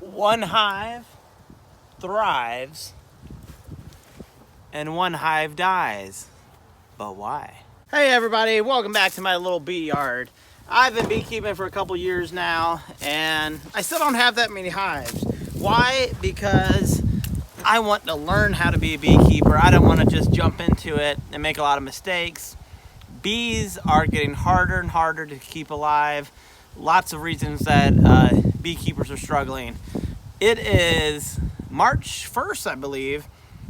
One hive thrives and one hive dies. But why? Hey everybody, welcome back to my little bee yard. I've been beekeeping for a couple years now and I still don't have that many hives. Why? Because I want to learn how to be a beekeeper. I don't want to just jump into it and make a lot of mistakes. Bees are getting harder and harder to keep alive. Lots of reasons that beekeepers are struggling. It is March 1st, I believe,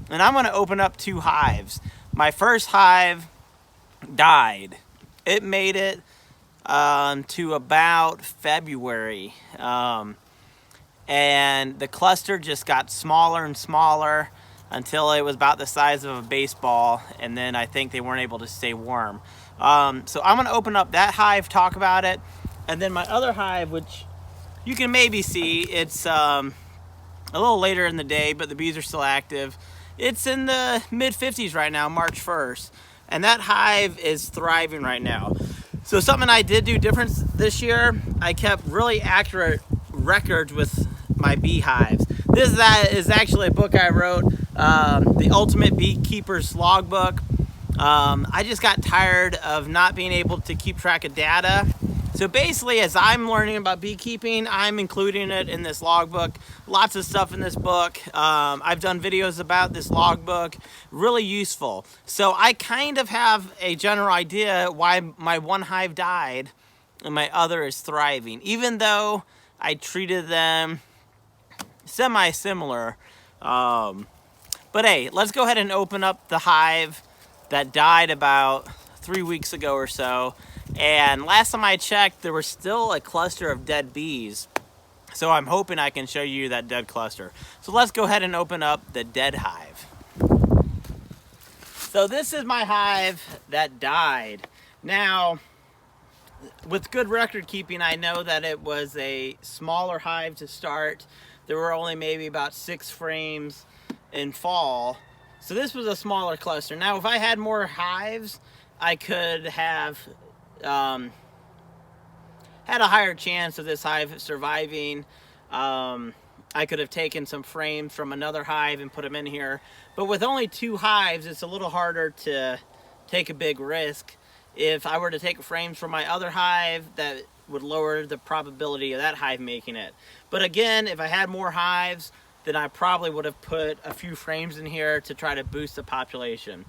and I'm going to open up 2 hives. My first hive died. It made it to about February, and the cluster just got smaller and smaller until it was about the size of a baseball, and then I think they weren't able to stay warm. So I'm going to open up that hive, talk about it, and then my other hive, which you can maybe see, it's a little later in the day, but the bees are still active. It's in the mid-50s right now, March 1st, and that hive is thriving right now. So something I did do different this year, I kept really accurate records with my beehives. This is actually a book I wrote, The Ultimate Beekeeper's Logbook. I just got tired of not being able to keep track of data. So basically, as I'm learning about beekeeping, I'm including it in this logbook. Lots of stuff in this book. I've done videos about this logbook. Really useful. So I kind of have a general idea why my one hive died and my other is thriving, even though I treated them semi-similar. But hey, let's go ahead and open up the hive that died about 3 weeks ago or so. And last time I checked, there was still a cluster of dead bees. So I'm hoping I can show you that dead cluster. So let's go ahead and open up the dead hive. So this is my hive that died. Now, with good record keeping, I know that it was a smaller hive to start. There were only maybe about 6 frames in fall. So this was a smaller cluster. Now, if I had more hives, I could have had a higher chance of this hive surviving. I could have taken some frames from another hive and put them in here. But with only 2 hives, it's a little harder to take a big risk. If I were to take frames from my other hive, that would lower the probability of that hive making it. But again, if I had more hives, then I probably would have put a few frames in here to try to boost the population.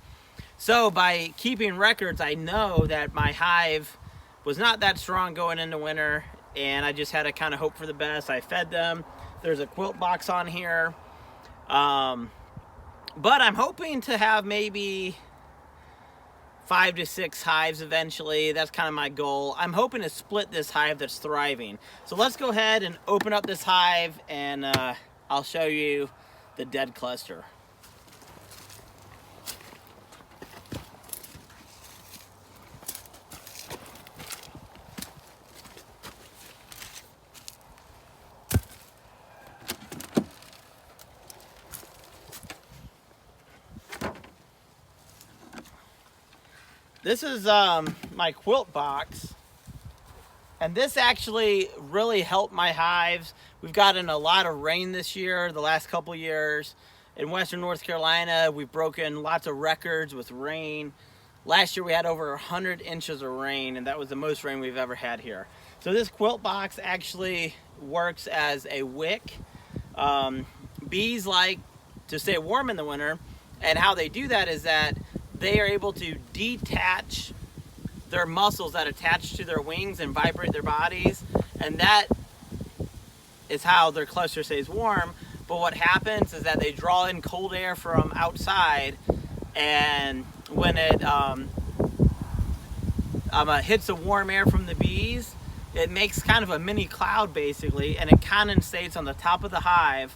So by keeping records, I know that my hive was not that strong going into winter, and I just had to kind of hope for the best. I fed them. There's a quilt box on here. But I'm hoping to have maybe 5 to 6 hives eventually. That's kind of my goal. I'm hoping to split this hive that's thriving. So let's go ahead and open up this hive, and I'll show you the dead cluster. This is my quilt box, and this actually really helped my hives. We've gotten a lot of rain this year, the last couple years. In Western North Carolina, we've broken lots of records with rain. Last year we had over 100 inches of rain, and that was the most rain we've ever had here. So this quilt box actually works as a wick. Bees like to stay warm in the winter, and how they do that is that they are able to detach their muscles that attach to their wings and vibrate their bodies, and that is how their cluster stays warm. But what happens is that they draw in cold air from outside, and when it hits the warm air from the bees, it makes kind of a mini cloud basically, and it condensates on the top of the hive,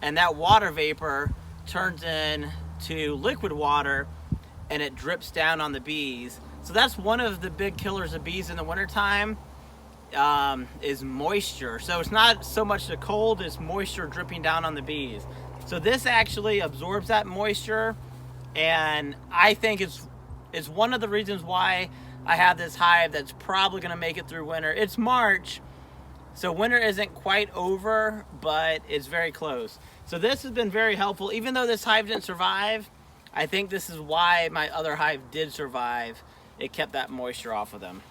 and that water vapor turns into liquid water, and it drips down on the bees. So that's one of the big killers of bees in the wintertime, is moisture. So it's not so much the cold, it's moisture dripping down on the bees. So this actually absorbs that moisture, and I think it's one of the reasons why I have this hive that's probably gonna make it through winter. It's March, So winter isn't quite over, but it's very close. So this has been very helpful. Even though this hive didn't survive, I think this is why my other hive did survive. It kept that moisture off of them.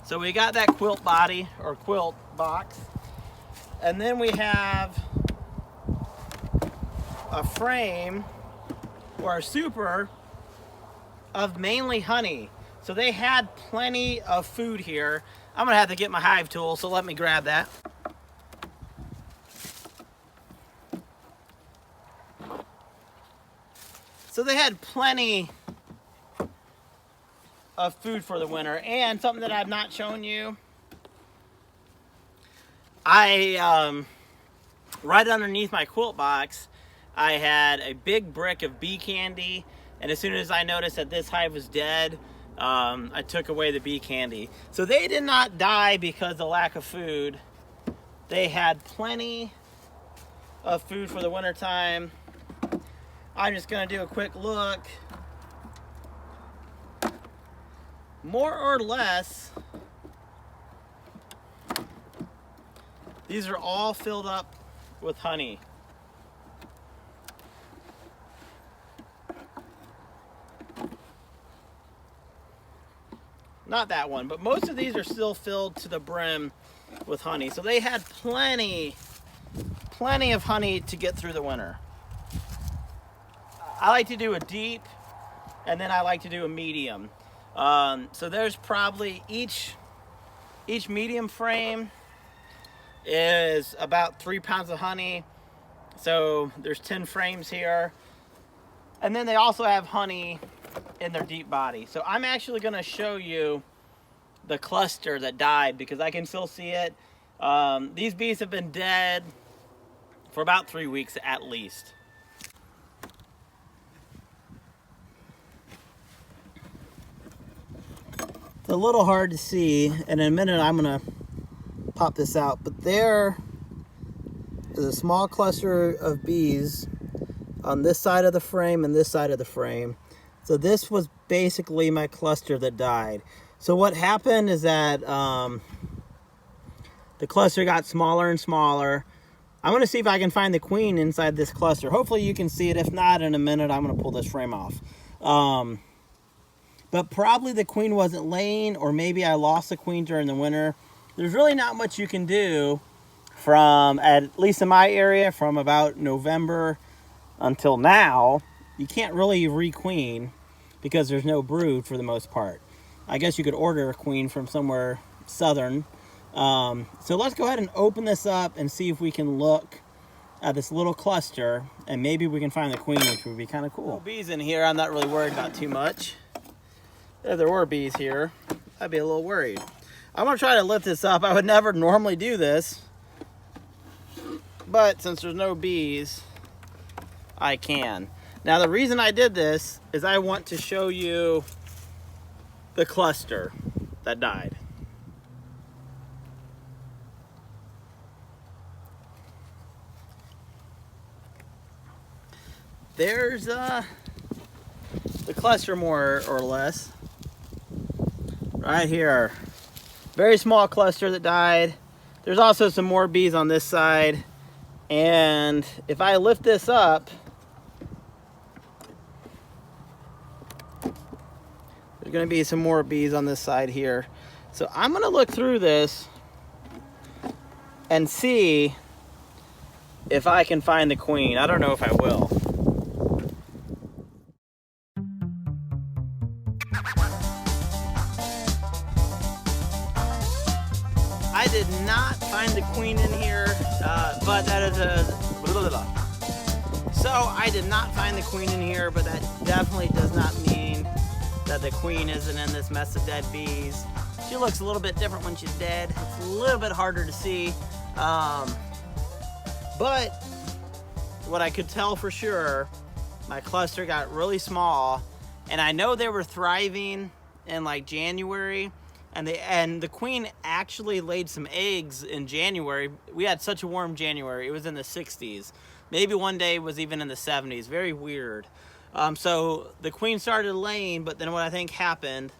So we got that quilt body or quilt box. And then we have a frame or a super of mainly honey. So they had plenty of food here. I'm gonna have to get my hive tool, so let me grab that. So they had plenty of food for the winter. And something that I've not shown you, right underneath my quilt box, I had a big brick of bee candy. And as soon as I noticed that this hive was dead, I took away the bee candy. So they did not die because of lack of food. They had plenty of food for the winter time. I'm just gonna do a quick look. More or less, these are all filled up with honey. Not that one, but most of these are still filled to the brim with honey. So they had plenty of honey to get through the winter. I like to do a deep, and then I like to do a medium. So there's probably each medium frame is about 3 pounds of honey. So there's 10 frames here. And then they also have honey in their deep body. So I'm actually going to show you the cluster that died because I can still see it. These bees have been dead for about 3 weeks at least. It's a little hard to see, and in a minute I'm going to pop this out, but there is a small cluster of bees on this side of the frame and this side of the frame. So this was basically my cluster that died. So what happened is that the cluster got smaller and smaller. I'm going to see if I can find the queen inside this cluster. Hopefully you can see it. If not, in a minute I'm going to pull this frame off. But probably the queen wasn't laying, or maybe I lost the queen during the winter. There's really not much you can do from, at least in my area, from about November until now. You can't really requeen because there's no brood for the most part. I guess you could order a queen from somewhere southern. So let's go ahead and open this up and see if we can look at this little cluster, and maybe we can find the queen, which would be kind of cool. Bees in here, I'm not really worried about too much. If there were bees here, I'd be a little worried. I'm gonna try to lift this up. I would never normally do this, but since there's no bees, I can. Now the reason I did this is I want to show you the cluster that died. There's the cluster more or less. Right here. Very small cluster that died. There's also some more bees on this side. And if I lift this up, there's going to be some more bees on this side here. So I'm going to look through this and see if I can find the queen. I don't know if I will. I did not find the queen in here, but that is So I did not find the queen in here, but that definitely does not mean that the queen isn't in this mess of dead bees. She looks a little bit different when she's dead. It's a little bit harder to see. But what I could tell for sure, my cluster got really small, and I know they were thriving in like January. And the queen actually laid some eggs in January. We had such a warm January. It was in the 60s. Maybe one day it was even in the 70s. Very weird. So the queen started laying, but then what I think happened,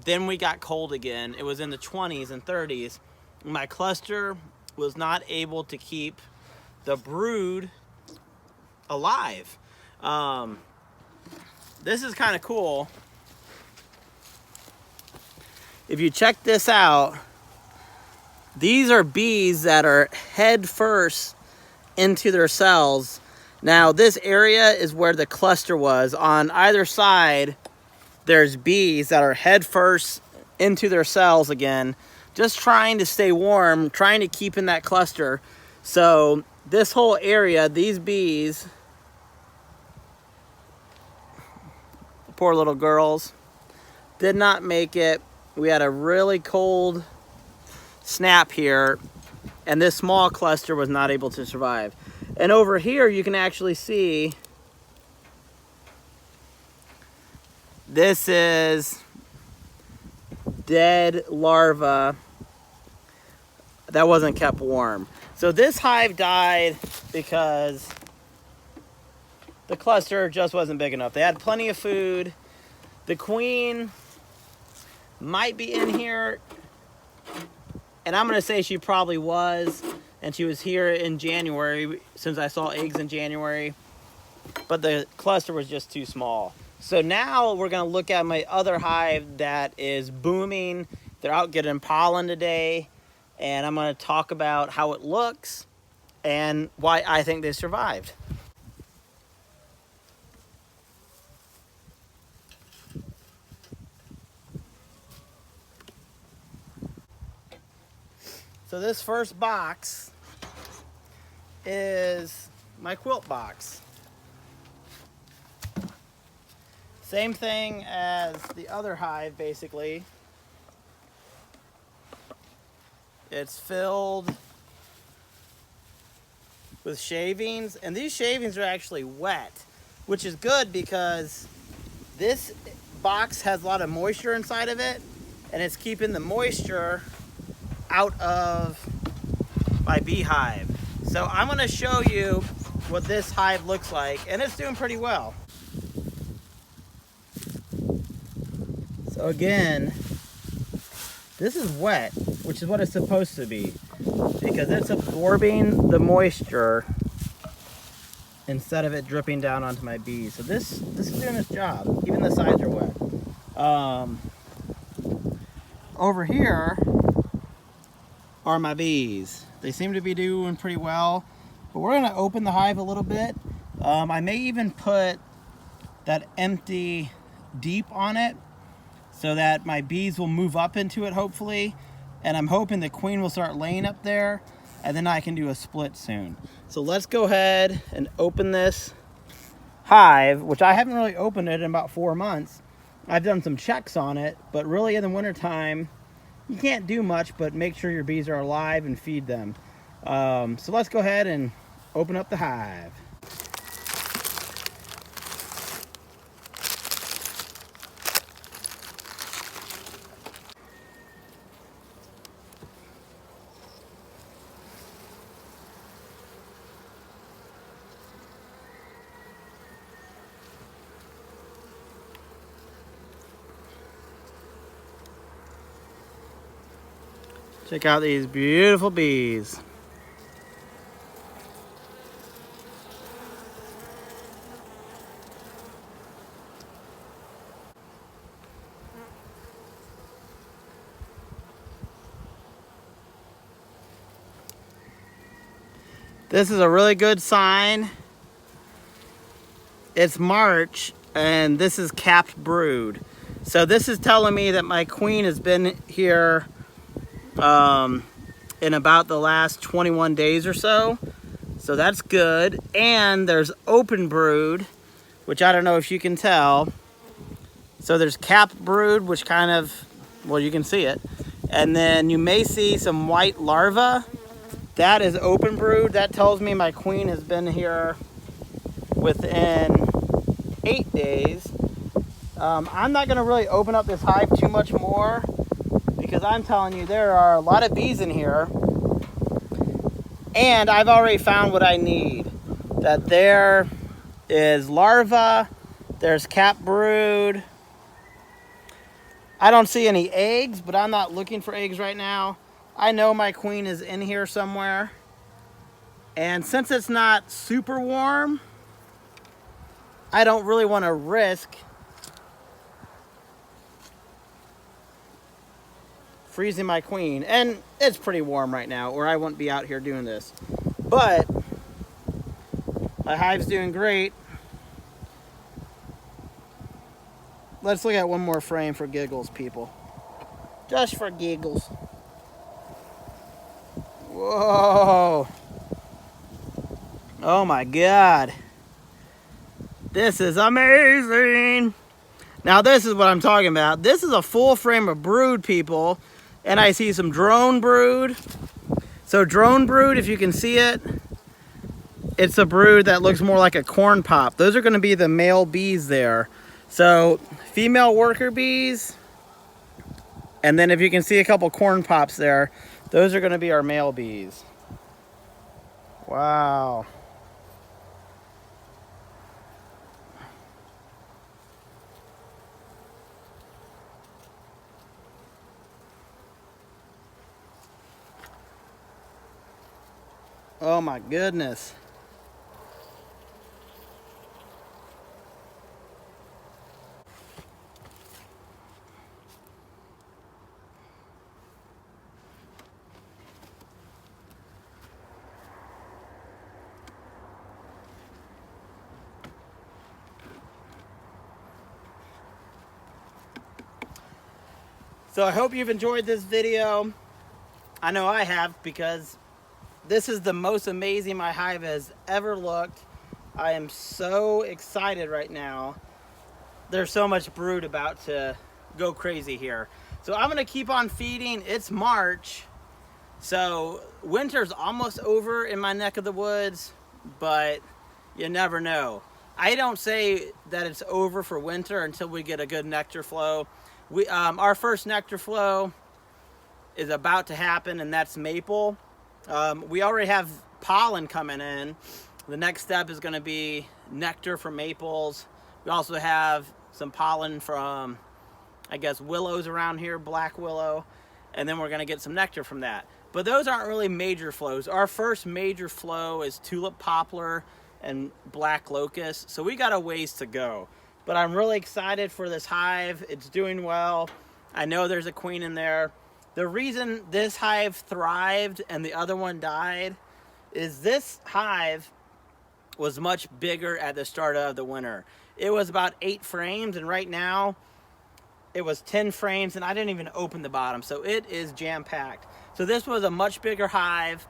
then we got cold again. It was in the 20s and 30s. my cluster was not able to keep the brood alive. This is kind of cool. If you check this out, these are bees that are head first into their cells. Now this area is where the cluster was. On either side, there's bees that are head first into their cells again, just trying to stay warm, trying to keep in that cluster. So this whole area, these bees, poor little girls, did not make it. We had a really cold snap here, and this small cluster was not able to survive. And over here you can actually see this is dead larva that wasn't kept warm. So this hive died because the cluster just wasn't big enough. They had plenty of food. The queen might be in here, and I'm gonna say she probably was, and she was here in January since I saw eggs in January, but the cluster was just too small. So now we're gonna look at my other hive that is booming. They're out getting pollen today, and I'm gonna talk about how it looks and why I think they survived. So this first box is my quilt box. Same thing as the other hive, basically. It's filled with shavings, and these shavings are actually wet, which is good because this box has a lot of moisture inside of it, and it's keeping the moisture out of my beehive. So I'm going to show you what this hive looks like, and it's doing pretty well. So again, this is wet, which is what it's supposed to be, because it's absorbing the moisture instead of it dripping down onto my bees. So this is doing its job. Even the sides are wet. Over here are my bees. They seem to be doing pretty well, but we're gonna open the hive a little bit. I may even put that empty deep on it so that my bees will move up into it, hopefully. And I'm hoping the queen will start laying up there, and then I can do a split soon. So let's go ahead and open this hive, which I haven't really opened it in about 4 months. I've done some checks on it, but really in the wintertime, you can't do much but make sure your bees are alive and feed them. So let's go ahead and open up the hive. Check out these beautiful bees. This is a really good sign. It's March, and this is capped brood. So this is telling me that my queen has been here in about the last 21 days or so. So that's good. And there's open brood, which I don't know if you can tell. So there's capped brood, which kind of, well, you can see it. And then you may see some white larvae. That is open brood. That tells me my queen has been here within 8 days. I'm not going to really open up this hive too much more, because I'm telling you, there are a lot of bees in here, and I've already found what I need. That there is larva, there's capped brood. I don't see any eggs, but I'm not looking for eggs right now. I know my queen is in here somewhere. And since it's not super warm, I don't really want to risk freezing my queen. And it's pretty warm right now, or I wouldn't be out here doing this. But my hive's doing great. Let's look at one more frame for giggles, people. Just for giggles. Whoa. Oh my God. This is amazing. Now this is what I'm talking about. This is a full frame of brood, people. And I see some drone brood. So drone brood, if you can see it, it's a brood that looks more like a corn pop. Those are going to be the male bees there. So female worker bees. And then if you can see a couple corn pops there, those are going to be our male bees. Wow. Oh my goodness. So I hope you've enjoyed this video. I know I have, because this is the most amazing my hive has ever looked. I am so excited right now. There's so much brood about to go crazy here. So I'm gonna keep on feeding. It's March, so winter's almost over in my neck of the woods, but you never know. I don't say that it's over for winter until we get a good nectar flow. Our first nectar flow is about to happen, and that's maple. We already have pollen coming in. The next step is going to be nectar from maples. We also have some pollen from, I guess, willows around here, black willow, and then we're going to get some nectar from that. But those aren't really major flows. Our first major flow is tulip poplar and black locust, so we got a ways to go. But I'm really excited for this hive. It's doing well. I know there's a queen in there. The reason this hive thrived and the other one died is this hive was much bigger at the start of the winter. It was about 8 frames, and right now it was 10 frames, and I didn't even open the bottom, so it is jam-packed. So this was a much bigger hive.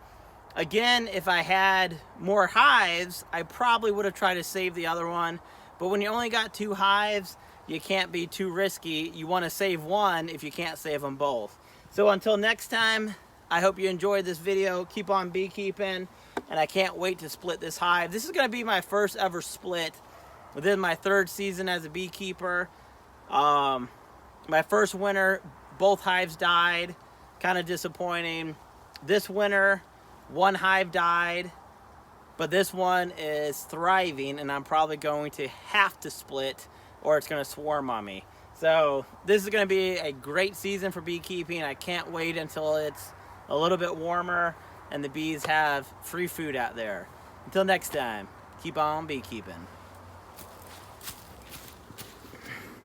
Again, if I had more hives, I probably would have tried to save the other one. But when you only got 2 hives, you can't be too risky. You want to save one if you can't save them both. So until next time, I hope you enjoyed this video. Keep on beekeeping, and I can't wait to split this hive. This is going to be my first ever split within my 3rd season as a beekeeper. My first winter, both hives died. Kind of disappointing. This winter, 1 hive died. But this one is thriving, and I'm probably going to have to split, or it's going to swarm on me. So this is going to be a great season for beekeeping. I can't wait until it's a little bit warmer and the bees have free food out there. Until next time, keep on beekeeping.